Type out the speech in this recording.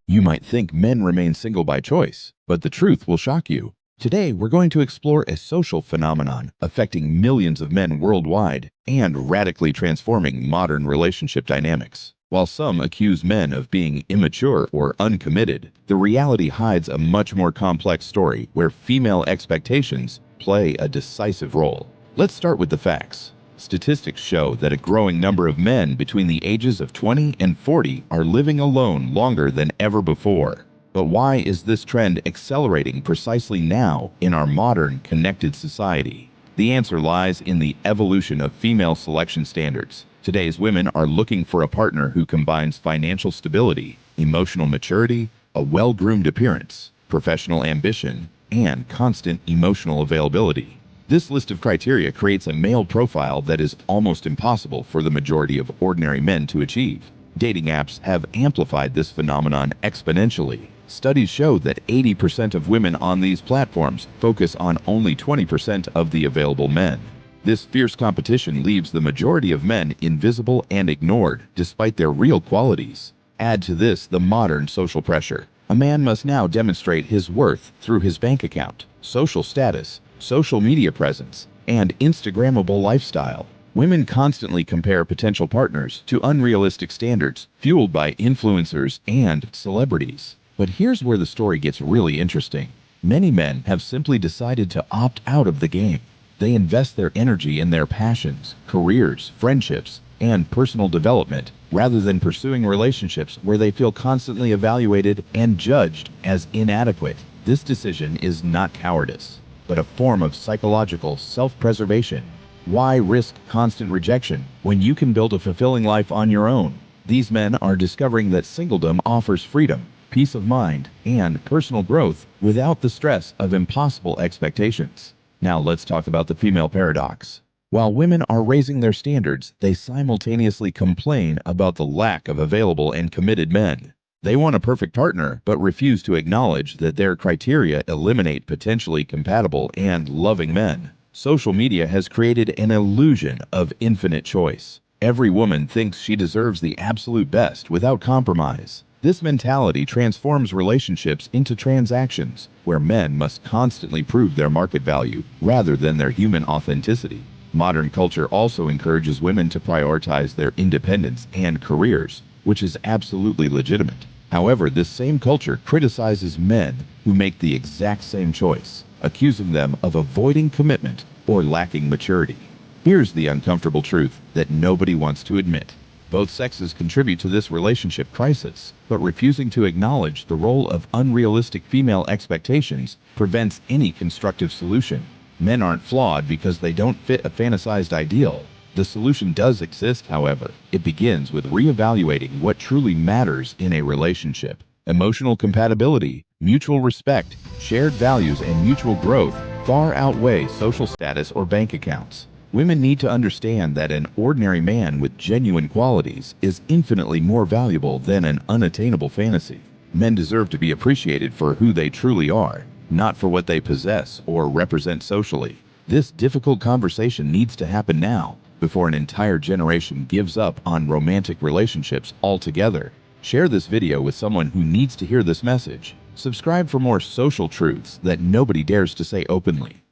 You might think men remain single by choice, but the truth will shock you. Today, we're going to explore a social phenomenon affecting millions of men worldwide and radically transforming modern relationship dynamics. While some accuse men of being immature or uncommitted, the reality hides a much more complex story where female expectations play a decisive role. Let's start with the facts. Statistics show that a growing number of men between the ages of 20 and 40 are living alone longer than ever before. But why is this trend accelerating precisely now in our modern, connected society? The answer lies in the evolution of female selection standards. Today's women are looking for a partner who combines financial stability, emotional maturity, a well-groomed appearance, professional ambition, and constant emotional availability. This list of criteria creates a male profile that is almost impossible for the majority of ordinary men to achieve. Dating apps have amplified this phenomenon exponentially. Studies show that 80% of women on these platforms focus on only 20% of the available men. This fierce competition leaves the majority of men invisible and ignored, despite their real qualities. Add to this the modern social pressure. A man must now demonstrate his worth through his bank account, social status, social media presence, and Instagrammable lifestyle. Women constantly compare potential partners to unrealistic standards fueled by influencers and celebrities. But here's where the story gets really interesting. Many men have simply decided to opt out of the game. They invest their energy in their passions, careers, friendships, and personal development rather than pursuing relationships where they feel constantly evaluated and judged as inadequate. This decision is not cowardice, but a form of psychological self-preservation. Why risk constant rejection when you can build a fulfilling life on your own? These men are discovering that singledom offers freedom, peace of mind, and personal growth without the stress of impossible expectations. Now let's talk about the female paradox. While women are raising their standards, they simultaneously complain about the lack of available and committed men. They want a perfect partner, but refuse to acknowledge that their criteria eliminate potentially compatible and loving men. Social media has created an illusion of infinite choice. Every woman thinks she deserves the absolute best without compromise. This mentality transforms relationships into transactions, where men must constantly prove their market value rather than their human authenticity. Modern culture also encourages women to prioritize their independence and careers, which is absolutely legitimate. However, this same culture criticizes men who make the exact same choice, accusing them of avoiding commitment or lacking maturity. Here's the uncomfortable truth that nobody wants to admit. Both sexes contribute to this relationship crisis, but refusing to acknowledge the role of unrealistic female expectations prevents any constructive solution. Men aren't flawed because they don't fit a fantasized ideal. The solution does exist, however. It begins with reevaluating what truly matters in a relationship. Emotional compatibility, mutual respect, shared values, and mutual growth far outweigh social status or bank accounts. Women need to understand that an ordinary man with genuine qualities is infinitely more valuable than an unattainable fantasy. Men deserve to be appreciated for who they truly are, not for what they possess or represent socially. This difficult conversation needs to happen now, before an entire generation gives up on romantic relationships altogether. Share this video with someone who needs to hear this message. Subscribe for more social truths that nobody dares to say openly.